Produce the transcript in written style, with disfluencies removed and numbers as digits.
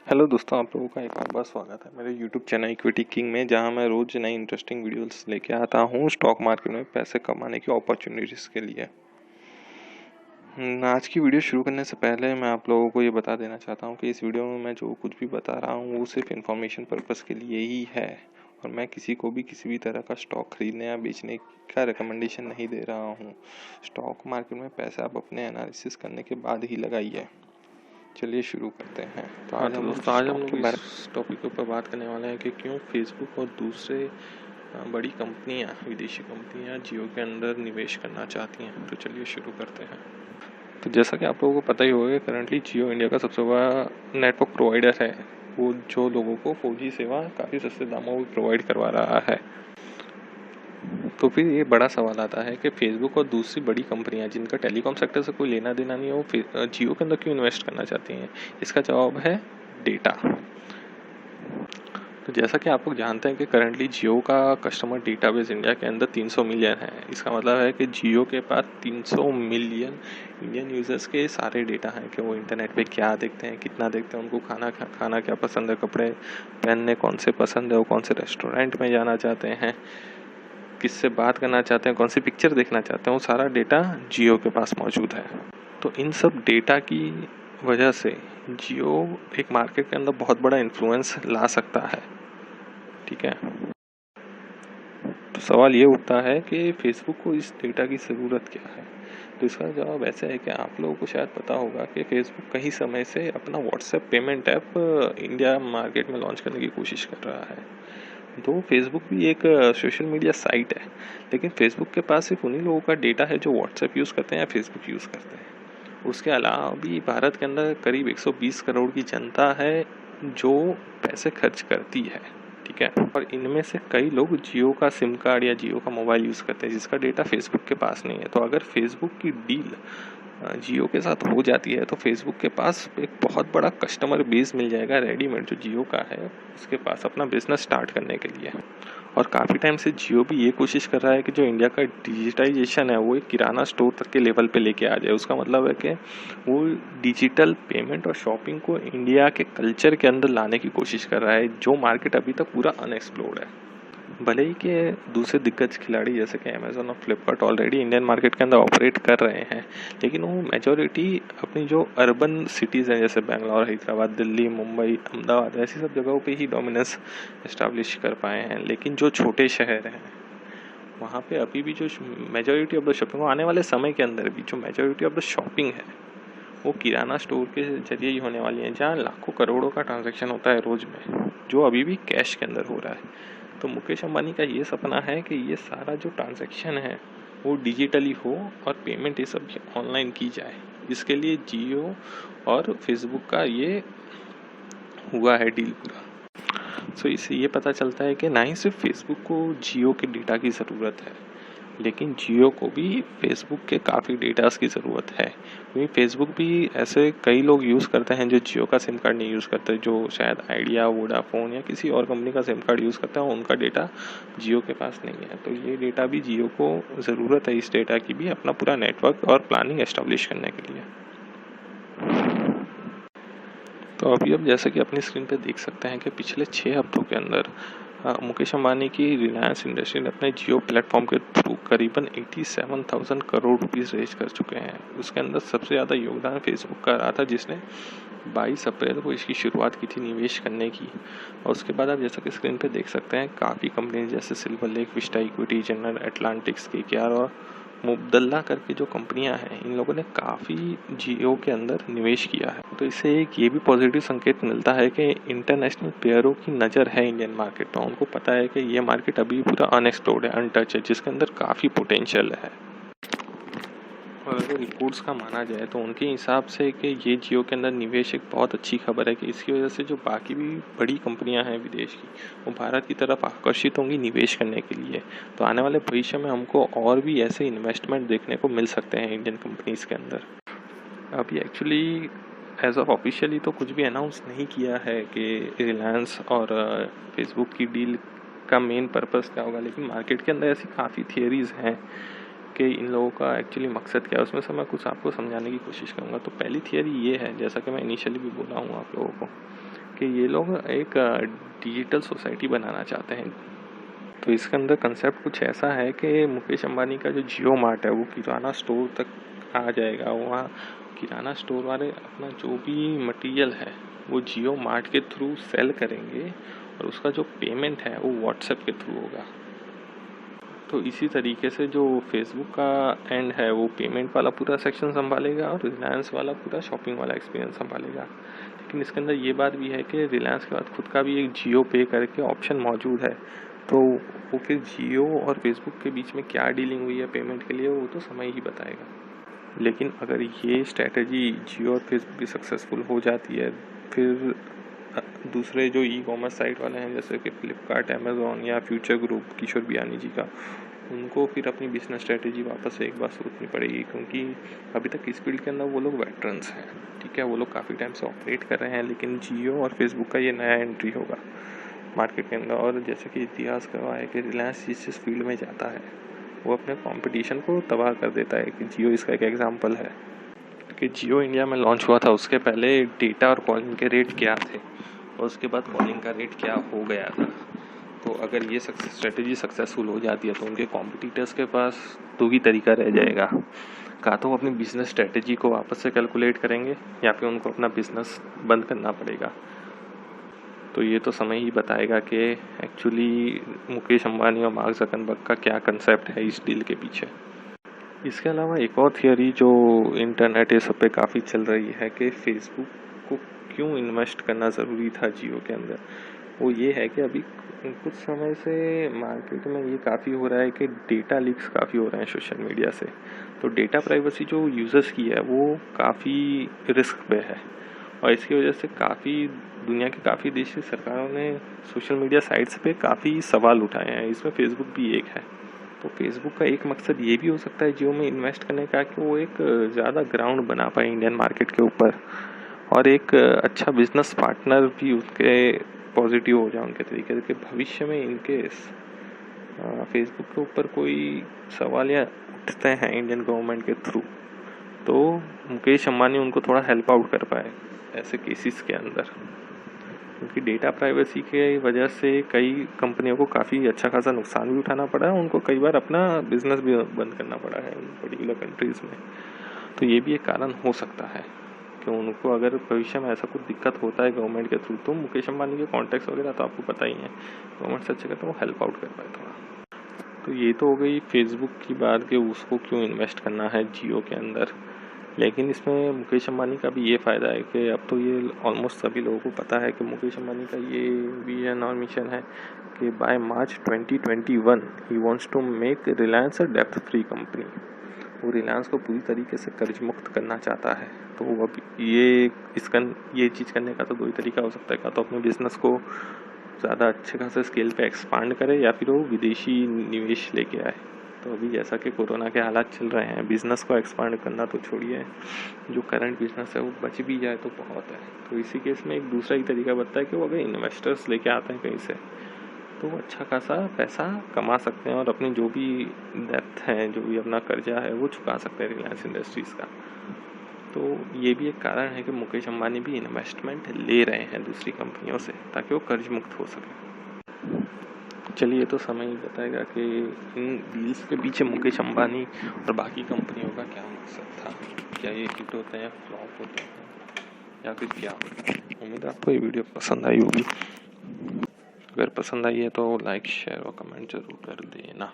Hello दोस्तों, आप लोगों का एक और बार स्वागत है मेरे यूट्यूब चैनल इक्विटी किंग में, जहां मैं रोज नई इंटरेस्टिंग वीडियोस लेके आता हूं स्टॉक मार्केट में पैसे कमाने की अपॉर्चुनिटीज़ के लिए। आज की वीडियो शुरू करने से पहले मैं आप लोगों को ये बता देना चाहता हूं कि इस वीडियो में मैं जो कुछ भी बता रहा हूं वो सिर्फ इन्फॉर्मेशन पर्पज़ के लिए ही है और मैं किसी को भी किसी भी तरह का स्टॉक खरीदने या बेचने का रिकमेंडेशन नहीं दे रहा हूँ। स्टॉक मार्केट में पैसा आप अपने एनालिसिस करने के बाद ही लगाइए। चलिए शुरू करते हैं। तो आज हम लोग इस टॉपिक के ऊपर बात करने वाले हैं कि क्यों फेसबुक और दूसरे बड़ी कंपनियां, विदेशी कंपनियां जियो के अंदर निवेश करना चाहती हैं। तो चलिए शुरू करते हैं। तो जैसा कि आप लोगों को पता ही होगा, करंटली जियो इंडिया का सबसे बड़ा नेटवर्क प्रोवाइडर है, वो जो लोगों को 4G सेवा काफ़ी सस्ते दामों में प्रोवाइड करवा रहा है। तो फिर ये बड़ा सवाल आता है कि फेसबुक और दूसरी बड़ी कंपनियां जिनका टेलीकॉम सेक्टर से कोई लेना देना नहीं है, वो जियो के अंदर क्यों इन्वेस्ट करना चाहती हैं। इसका जवाब है डेटा। तो जैसा कि आप लोग जानते हैं कि करंटली जियो का कस्टमर डेटाबेस इंडिया के अंदर 300 मिलियन है। इसका मतलब है कि जियो के पास 300 मिलियन इंडियन यूजर्स के सारे डेटा हैं कि वो इंटरनेट पे क्या देखते हैं, कितना देखते हैं, उनको खाना क्या पसंद है, कपड़े पहनने कौन से पसंद है, वो कौन से रेस्टोरेंट में जाना चाहते हैं, किससे बात करना चाहते हैं, कौन सी पिक्चर देखना चाहते हैं, वो सारा डेटा जियो के पास मौजूद है। तो इन सब डेटा की वजह से जियो एक मार्केट के अंदर बहुत बड़ा इन्फ्लुएंस ला सकता है। ठीक है, तो सवाल ये उठता है कि फेसबुक को इस डेटा की ज़रूरत क्या है। तो इसका जवाब ऐसा है कि आप लोगों को शायद पता होगा कि फेसबुक कई समय से अपना WhatsApp payment app India market में लॉन्च करने की कोशिश कर रहा है। तो फेसबुक भी एक सोशल मीडिया साइट है, लेकिन फेसबुक के पास सिर्फ उन्हीं लोगों का डेटा है जो व्हाट्सएप यूज़ करते हैं या फेसबुक यूज़ करते हैं। उसके अलावा भी भारत के अंदर करीब 120 करोड़ की जनता है जो पैसे खर्च करती है। ठीक है, और इनमें से कई लोग जियो का सिम कार्ड या जियो का मोबाइल यूज़ करते हैं जिसका डेटा फेसबुक के पास नहीं है। तो अगर फेसबुक की डील जियो के साथ हो जाती है तो फेसबुक के पास एक बहुत बड़ा कस्टमर बेस मिल जाएगा रेडीमेड, जो जियो का है उसके पास अपना बिजनेस स्टार्ट करने के लिए। और काफ़ी टाइम से जियो भी ये कोशिश कर रहा है कि जो इंडिया का डिजिटाइजेशन है वो एक किराना स्टोर तक के लेवल पे लेके आ जाए। उसका मतलब है कि वो डिजिटल पेमेंट और शॉपिंग को इंडिया के कल्चर के अंदर लाने की कोशिश कर रहा है, जो मार्केट अभी तक पूरा अनएक्सप्लोर्ड है। भले ही कि दूसरे दिग्गज खिलाड़ी जैसे कि अमेजोन और फ्लिपकार्ट ऑलरेडी इंडियन मार्केट के अंदर ऑपरेट कर रहे हैं, लेकिन वो मेजॉरिटी अपनी जो अर्बन सिटीज़ हैं जैसे बेंगलोर, हैदराबाद, दिल्ली, मुंबई, अहमदाबाद, ऐसी सब जगहों पे ही डोमिनेंस इस्टेब्लिश कर पाए हैं। लेकिन जो छोटे शहर हैं वहाँ पे अभी भी जो मेजॉरिटी ऑफ द शॉपिंग, आने वाले समय के अंदर भी जो मेजॉरिटी ऑफ द शॉपिंग है वो किराना स्टोर के जरिए ही होने वाली है, जहाँ लाखों करोड़ों का ट्रांजैक्शन होता है रोज़ में, जो अभी भी कैश के अंदर हो रहा है। तो मुकेश अंबानी का ये सपना है कि ये सारा जो ट्रांजैक्शन है वो डिजिटली हो और पेमेंट ये सब ऑनलाइन की जाए। इसके लिए जियो और फेसबुक का ये हुआ है डील पूरा। सो इससे ये पता चलता है कि ना ही सिर्फ फेसबुक को जियो के डेटा की ज़रूरत है, लेकिन जियो को भी फेसबुक के काफ़ी डेटास की ज़रूरत है, क्योंकि फेसबुक भी ऐसे कई लोग यूज़ करते हैं जो जियो का सिम कार्ड नहीं यूज़ करते, जो शायद आइडिया, वोडाफोन या किसी और कंपनी का सिम कार्ड यूज़ करते हैं, उनका डेटा जियो के पास नहीं है। तो ये डेटा भी जियो को ज़रूरत है, इस डेटा की भी अपना पूरा नेटवर्क और प्लानिंग एस्टेब्लिश करने के लिए। तो अभी अब जैसा कि अपनी स्क्रीन पे देख सकते हैं कि पिछले 6 हफ्तों के अंदर मुकेश अंबानी की रिलायंस इंडस्ट्री ने अपने जियो प्लेटफॉर्म के थ्रू करीबन 87,000 करोड़ रुपीस रेज कर चुके हैं। उसके अंदर सबसे ज़्यादा योगदान फेसबुक का रहा था, जिसने 22 अप्रैल को इसकी शुरुआत की थी निवेश करने की। और उसके बाद आप जैसा कि स्क्रीन पे देख सकते हैं काफ़ी कंपनी जैसे silver lake, Vista equity, general Atlantics, KKR और मुबदल्ला करके जो कंपनियां हैं, इन लोगों ने काफ़ी जियो के अंदर निवेश किया है। तो इससे एक ये भी पॉजिटिव संकेत मिलता है कि इंटरनेशनल प्लेयरों की नज़र है इंडियन मार्केट पर। उनको पता है कि ये मार्केट अभी पूरा अनएक्सप्लोर्ड है, अनटच है, जिसके अंदर काफ़ी पोटेंशियल है। और अगर रिपोर्ट्स का माना जाए तो उनके हिसाब से कि ये जियो के अंदर निवेश एक बहुत अच्छी खबर है कि इसकी वजह से जो बाकी भी बड़ी कंपनियां हैं विदेश की, वो भारत की तरफ आकर्षित होंगी निवेश करने के लिए। तो आने वाले भविष्य में हमको और भी ऐसे इन्वेस्टमेंट देखने को मिल सकते हैं इंडियन कंपनीज़ के अंदर। अभी एक्चुअली एज ऑफ ऑफिशियली तो कुछ भी अनाउंस नहीं किया है कि रिलायंस और फेसबुक की डील का मेन पर्पस क्या होगा, लेकिन मार्केट के अंदर ऐसी काफ़ी थियरीज़ हैं कि इन लोगों का एक्चुअली मकसद क्या है। उसमें से मैं कुछ आपको समझाने की कोशिश करूँगा। तो पहली थियरी ये है, जैसा कि मैं इनिशियली भी बोला हूँ आप लोगों को, कि ये लोग एक डिजिटल सोसाइटी बनाना चाहते हैं। तो इसके अंदर कंसेप्ट कुछ ऐसा है कि मुकेश अंबानी का जो जियो मार्ट है वो किराना स्टोर तक आ जाएगा। वहाँ किराना स्टोर वाले अपना जो भी मटेरियल है वो जियो मार्ट के थ्रू सेल करेंगे और उसका जो पेमेंट है वो व्हाट्सएप के थ्रू होगा। तो इसी तरीके से जो फेसबुक का एंड है वो पेमेंट वाला पूरा सेक्शन संभालेगा और रिलायंस वाला पूरा शॉपिंग वाला एक्सपीरियंस संभालेगा। लेकिन इसके अंदर ये बात भी है कि रिलायंस के बाद खुद का भी एक जियो पे करके ऑप्शन मौजूद है। तो वो फिर जियो और फेसबुक के बीच में क्या डीलिंग हुई है पेमेंट के लिए वो तो समय ही बताएगा। लेकिन अगर ये स्ट्रैटेजी जियो और फेसबुक की सक्सेसफुल हो जाती है, फिर दूसरे जो ई कॉमर्स साइट वाले हैं जैसे कि फ्लिपकार्ट, अमेज़ॉन या फ्यूचर ग्रुप किशोर बियानी जी का, उनको फिर अपनी बिजनेस स्ट्रेटेजी वापस से एक बार सोचनी पड़ेगी। क्योंकि अभी तक इस फील्ड के अंदर वो लोग वेटरन्स हैं, ठीक है, वो लोग काफ़ी टाइम से ऑपरेट कर रहे हैं। लेकिन जियो और फेसबुक का ये नया एंट्री होगा मार्केट के अंदर। और जैसे कि इतिहास गवाह है कि रिलायंस जिस फील्ड में जाता है वो अपने कंपटीशन को तबाह कर देता है, कि जियो इसका एक एग्जांपल है। कि जियो इंडिया में लॉन्च हुआ था उसके पहले डेटा और कॉलिंग के रेट क्या थे और उसके बाद कॉलिंग का रेट क्या हो गया था। तो अगर ये स्ट्रेटेजी सक्सेसफुल हो जाती है तो उनके कॉम्पिटिटर्स के पास दो ही तरीका रह जाएगा, का तो वो अपनी बिजनेस स्ट्रेटेजी को वापस से कैलकुलेट करेंगे या फिर उनको अपना बिजनेस बंद करना पड़ेगा। तो ये तो समय ही बताएगा कि एक्चुअली मुकेश अंबानी और मार्क ज़करबर्ग का क्या कंसेप्ट है इस डील के पीछे। इसके अलावा एक और थियरी जो इंटरनेट ये सब पे काफ़ी चल रही है कि फेसबुक को क्यों इन्वेस्ट करना ज़रूरी था जियो के अंदर, वो ये है कि अभी कुछ समय से मार्केट में ये काफ़ी हो रहा है कि डेटा लीक्स काफ़ी हो रहे हैं सोशल मीडिया से। तो डेटा प्राइवेसी जो यूज़र्स की है वो काफ़ी रिस्क पे है और इसकी वजह से काफ़ी दुनिया के काफ़ी देश की सरकारों ने सोशल मीडिया साइट्स पे काफ़ी सवाल उठाए हैं, इसमें फेसबुक भी एक है। तो फेसबुक का एक मकसद ये भी हो सकता है जियो में इन्वेस्ट करने का कि वो एक ज़्यादा ग्राउंड बना पाए इंडियन मार्केट के ऊपर और एक अच्छा बिजनेस पार्टनर भी उसके पॉजिटिव हो जाए उनके तरीके से। भविष्य में इनके फेसबुक के ऊपर कोई सवाल या उठते हैं इंडियन गवर्नमेंट के थ्रू तो मुकेश अंबानी उनको थोड़ा हेल्प आउट कर पाए ऐसे केसेस के अंदर। क्योंकि डेटा प्राइवेसी के वजह से कई कंपनियों को काफ़ी अच्छा खासा नुकसान भी उठाना पड़ा है, उनको कई बार अपना बिजनेस भी बंद करना पड़ा है उन पर्टिकुलर कंट्रीज़ में। तो ये भी एक कारण हो सकता है कि उनको अगर भविष्य में ऐसा कुछ दिक्कत होता है गवर्नमेंट के थ्रू तो मुकेश अंबानी के कॉन्टैक्ट्स वगैरह तो आपको पता ही है, गवर्नमेंट से अच्छे करते वो हेल्प आउट कर पाए थोड़ा। तो ये तो हो गई फेसबुक की बात कि उसको क्यों इन्वेस्ट करना है जियो के अंदर। लेकिन इसमें मुकेश अंबानी का भी ये फ़ायदा है कि अब तो ये ऑलमोस्ट सभी लोगों को पता है कि मुकेश अंबानी का ये विजन और मिशन है कि बाय मार्च 2021 ही wants to make Reliance a डेब्ट फ्री कंपनी। वो रिलायंस को पूरी तरीके से कर्ज मुक्त करना चाहता है। तो अब ये चीज़ करने का तो दो ही तरीका हो सकता है, का तो अपने बिजनेस को ज़्यादा अच्छे खासे स्केल पे एक्सपांड करे या फिर वो विदेशी निवेश लेके आए। तो अभी जैसा कि कोरोना के हालात चल रहे हैं बिज़नेस को एक्सपांड करना तो छोड़िए, जो करंट बिजनेस है वो बच भी जाए तो बहुत है। तो इसी केस में एक दूसरा ही तरीका बनता है कि वो अगर इन्वेस्टर्स लेके आते हैं कहीं से तो वो अच्छा खासा पैसा कमा सकते हैं और अपनी जो भी डेप्थ है, जो भी अपना कर्जा है वो चुका सकते हैं रिलायंस इंडस्ट्रीज़ का। तो ये भी एक कारण है कि मुकेश अंबानी भी इन्वेस्टमेंट ले रहे हैं दूसरी कंपनियों से ताकि वो कर्ज मुक्त हो सके। चलिए तो समय ही बताएगा कि इन डील्स के पीछे मुकेश अंबानी और बाकी कंपनियों का क्या मकसद था, क्या ये हिट होते हैं, फ्लॉप होते हैं या फिर क्या होता है। उम्मीद है आपको ये वीडियो पसंद आई होगी। अगर पसंद आई है तो लाइक शेयर और कमेंट ज़रूर कर देना।